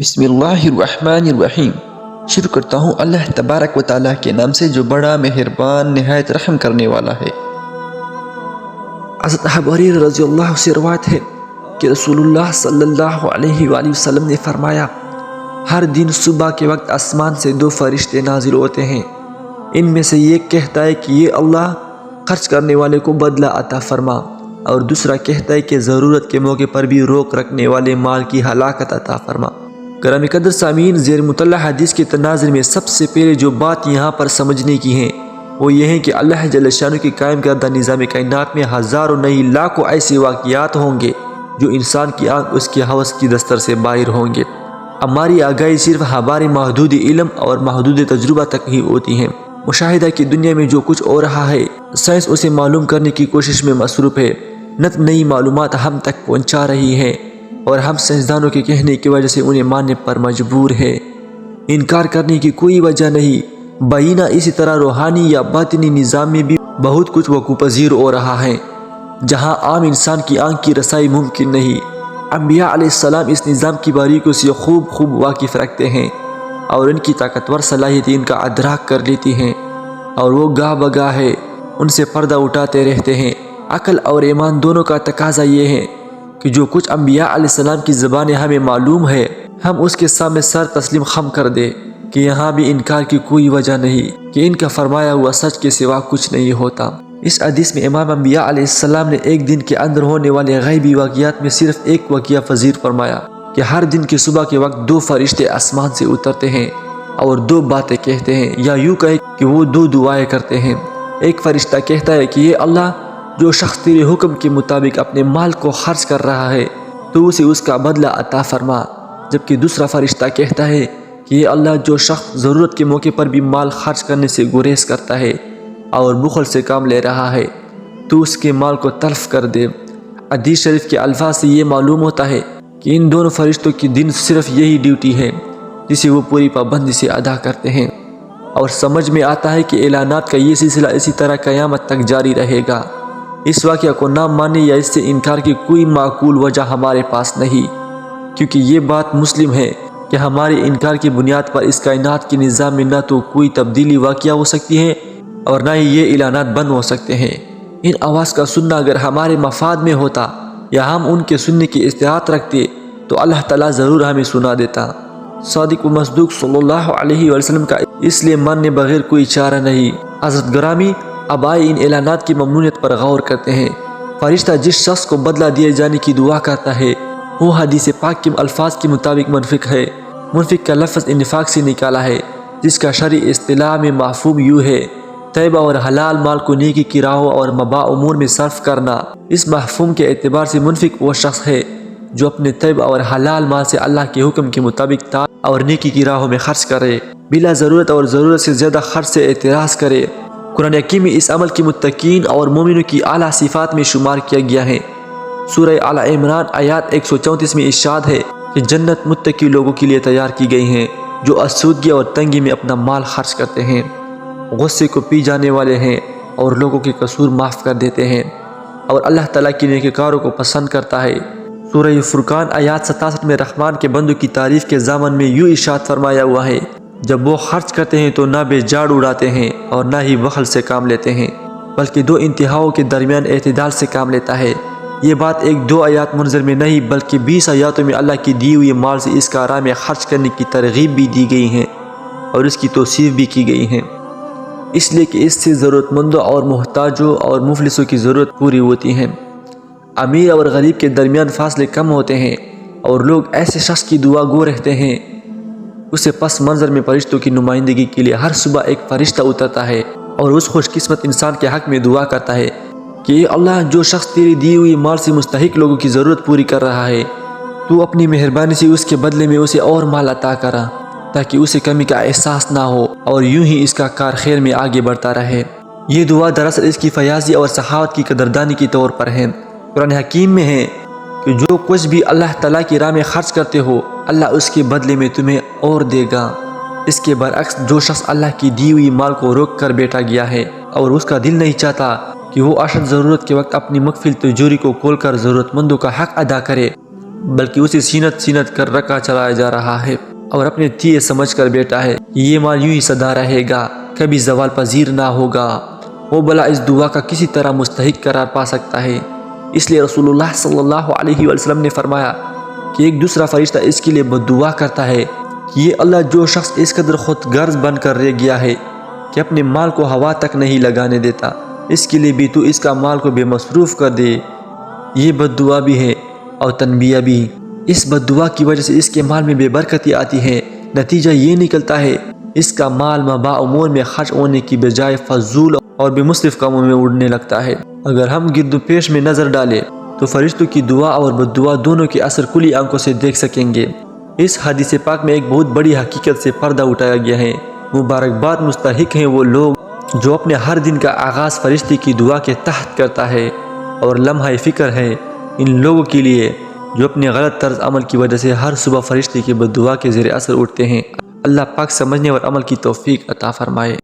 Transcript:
بسم اللہ الرحمن الرحیم۔ شروع کرتا ہوں اللہ تبارک و تعالیٰ کے نام سے جو بڑا مہربان نہایت رحم کرنے والا ہے۔ حضرت ابو ہریرہ رضی اللہ سے روایت ہے کہ رسول اللہ صلی اللہ علیہ وآلہ وسلم نے فرمایا، ہر دن صبح کے وقت آسمان سے دو فرشتے نازل ہوتے ہیں، ان میں سے ایک کہتا ہے کہ یہ اللہ خرچ کرنے والے کو بدلہ عطا فرما، اور دوسرا کہتا ہے کہ ضرورت کے موقع پر بھی روک رکھنے والے مال کی ہلاکت عطا فرما۔ گرامی قدر سامعین، زیر مطلع حدیث کے تناظر میں سب سے پہلے جو بات یہاں پر سمجھنے کی ہے وہ یہ ہے کہ اللہ جل شانہ کی قائم کردہ نظام کائنات میں ہزاروں نہیں لاکھوں ایسے واقعات ہوں گے جو انسان کی آنکھ اس کے حوث کی دستر سے باہر ہوں گے۔ ہماری آگاہی صرف ہمارے محدود علم اور محدود تجربہ تک ہی ہوتی ہے۔ مشاہدہ کی دنیا میں جو کچھ ہو رہا ہے، سائنس اسے معلوم کرنے کی کوشش میں مصروف ہے، نئی معلومات ہم تک پہنچا رہی ہے اور ہم سائنسدانوں کے کہنے کی وجہ سے انہیں ماننے پر مجبور ہے۔ انکار کرنے کی کوئی وجہ نہیں۔ بینہ اسی طرح روحانی یا باطنی نظام میں بھی بہت کچھ وقوع پذیر ہو رہا ہے جہاں عام انسان کی آنکھ کی رسائی ممکن نہیں۔ انبیاء علیہ السلام اس نظام کی باریکیوں سے خوب واقف رکھتے ہیں اور ان کی طاقتور صلاحیتیں ان کا ادراک کر لیتی ہیں، اور وہ گاہ بگاہ ہے ان سے پردہ اٹھاتے رہتے ہیں۔ عقل اور ایمان دونوں کا تقاضا یہ ہے کہ جو کچھ انبیاء علیہ السلام کی زبانیں ہمیں معلوم ہے ہم اس کے سامنے سر تسلیم خم کر دے کہ یہاں بھی انکار کی کوئی وجہ نہیں کہ ان کا فرمایا ہوا سچ کے سوا کچھ نہیں ہوتا۔ اس حدیث میں امام انبیاء علیہ السلام نے ایک دن کے اندر ہونے والے غیبی واقعات میں صرف ایک واقعہ فضیل فرمایا کہ ہر دن کے صبح کے وقت دو فرشتے آسمان سے اترتے ہیں اور دو باتیں کہتے ہیں، یا یوں کہے کہ وہ دو دعائیں کرتے ہیں۔ ایک فرشتہ کہتا ہے کہ یہ اللہ، جو شخص تیرے حکم کے مطابق اپنے مال کو خرچ کر رہا ہے تو اسے اس کا بدلہ عطا فرما، جبکہ دوسرا فرشتہ کہتا ہے کہ یہ اللہ، جو شخص ضرورت کے موقع پر بھی مال خرچ کرنے سے گریز کرتا ہے اور بخل سے کام لے رہا ہے تو اس کے مال کو تلف کر دے۔ حدیث شریف کے الفاظ سے یہ معلوم ہوتا ہے کہ ان دونوں فرشتوں کی دن صرف یہی ڈیوٹی ہے جسے وہ پوری پابندی سے ادا کرتے ہیں، اور سمجھ میں آتا ہے کہ اعلانات کا یہ سلسلہ اسی طرح قیامت تک جاری رہے گا۔ اس واقعہ کو نہ ماننے یا اس سے انکار کی کوئی معقول وجہ ہمارے پاس نہیں، کیونکہ یہ بات مسلم ہے کہ ہمارے انکار کی بنیاد پر اس کائنات کے نظام میں نہ تو کوئی تبدیلی واقع ہو سکتی ہے اور نہ ہی یہ اعلانات بند ہو سکتے ہیں۔ ان آواز کا سننا اگر ہمارے مفاد میں ہوتا یا ہم ان کے سننے کی استطاعت رکھتے تو اللہ تعالیٰ ضرور ہمیں سنا دیتا۔ صادق و مصدوق صلی اللہ علیہ وسلم کا اس لیے ماننے بغیر کوئی چارہ نہیں۔ حضرت گرامی، اب آئے ان اعلانات کی ممنونیت پر غور کرتے ہیں۔ فرشتہ جس شخص کو بدلہ دیے جانے کی دعا کرتا ہے وہ حدیث پاک کے الفاظ کے مطابق منفق ہے۔ منفق کا لفظ انفاق سے نکالا ہے، جس کا شرعی اصطلاح میں مفہوم یوں ہے: طیبہ اور حلال مال کو نیکی کی راہوں اور مباح امور میں صرف کرنا۔ اس مفہوم کے اعتبار سے منفق وہ شخص ہے جو اپنے طیبہ اور حلال مال سے اللہ کے حکم کے مطابق طاعت اور نیکی کی راہوں میں خرچ کرے، بلا ضرورت اور ضرورت سے زیادہ خرچ سے اعتراض کرے۔ قرآن حکیم میں اس عمل کی متقین اور مومنوں کی اعلیٰ صفات میں شمار کیا گیا ہے۔ سورہ آل عمران آیات 134 میں ارشاد ہے کہ جنت متقی لوگوں کے لیے تیار کی گئی ہیں جو آسودگی اور تنگی میں اپنا مال خرچ کرتے ہیں، غصے کو پی جانے والے ہیں اور لوگوں کے قصور معاف کر دیتے ہیں، اور اللہ تعالیٰ کی نیکوکاروں کو پسند کرتا ہے۔ سورہ فرقان آیات 67 میں رحمان کے بندوں کی تعریف کے ضامن میں یوں ارشاد فرمایا ہوا ہے: جب وہ خرچ کرتے ہیں تو نہ بے جاڑ اڑاتے ہیں اور نہ ہی بخل سے کام لیتے ہیں، بلکہ دو انتہاؤں کے درمیان اعتدال سے کام لیتا ہے۔ یہ بات ایک دو آیات منظر میں نہیں بلکہ 20 آیاتوں میں اللہ کی دی ہوئی مال سے اس کا راہ میں خرچ کرنے کی ترغیب بھی دی گئی ہے اور اس کی توصیف بھی کی گئی ہے، اس لیے کہ اس سے ضرورت مندوں اور محتاجوں اور مفلسوں کی ضرورت پوری ہوتی ہے۔ امیر اور غریب کے درمیان فاصلے کم ہوتے ہیں اور لوگ ایسے شخص کی دعا گو رہتے ہیں۔ اسے پس منظر میں فرشتوں کی نمائندگی کے لیے ہر صبح ایک فرشتہ اترتا ہے اور اس خوش قسمت انسان کے حق میں دعا کرتا ہے کہ اے اللہ، جو شخص تیری دی ہوئی مال سے مستحق لوگوں کی ضرورت پوری کر رہا ہے تو اپنی مہربانی سے اس کے بدلے میں اسے اور مال عطا کرا تاکہ اسے کمی کا احساس نہ ہو اور یوں ہی اس کا کار خیر میں آگے بڑھتا رہے۔ یہ دعا دراصل اس کی فیاضی اور سخاوت کی قدردانی کے طور پر ہے۔ قرآن حکیم میں ہے کہ جو کچھ بھی اللہ تعالیٰ کی راہ میں خرچ کرتے ہو اللہ اس کے بدلے میں تمہیں اور دے گا۔ اس کے برعکس جو شخص اللہ کی دی ہوئی مال کو روک کر بیٹھا گیا ہے اور اس کا دل نہیں چاہتا کہ وہ اشد ضرورت کے وقت اپنی مخفل تجوری کو کھول کر ضرورت مندوں کا حق ادا کرے بلکہ اسے سینت سینت کر رکھا چلایا جا رہا ہے اور اپنے تیے سمجھ کر بیٹا ہے یہ مال یوں ہی سدا رہے گا، کبھی زوال پذیر نہ ہوگا، وہ بلا اس دعا کا کسی طرح مستحق قرار پا سکتا ہے۔ اس لیے رسول اللہ صلی اللہ علیہ وسلم نے فرمایا کہ ایک دوسرا فرشتہ اس کے لیے بد دعا کرتا ہے کہ یہ اللہ جو شخص اس قدر خود غرض بن کر رہ گیا ہے کہ اپنے مال کو ہوا تک نہیں لگانے دیتا، اس کے لیے بھی تو اس کا مال کو بے مصروف کر دے۔ یہ بد دعا بھی ہے اور تنبیہ بھی۔ اس بد دعا کی وجہ سے اس کے مال میں بے برکتی آتی ہے، نتیجہ یہ نکلتا ہے اس کا مال مباح امور میں خرچ ہونے کی بجائے فضول اور بے مصرف کاموں میں اڑنے لگتا ہے۔ اگر ہم گرد و پیش میں نظر ڈالیں تو فرشتوں کی دعا اور بد دعا دونوں کے اثر کھلی آنکھوں سے دیکھ سکیں گے۔ اس حدیث پاک میں ایک بہت بڑی حقیقت سے پردہ اٹھایا گیا ہے۔ مبارکباد مستحق ہیں وہ لوگ جو اپنے ہر دن کا آغاز فرشتے کی دعا کے تحت کرتا ہے، اور لمحہ فکر ہے ان لوگوں کے لیے جو اپنے غلط طرز عمل کی وجہ سے ہر صبح فرشتے کی بد دعا کے زیر اثر اٹھتے ہیں۔ اللہ پاک سمجھنے اور عمل کی توفیق عطا فرمائے۔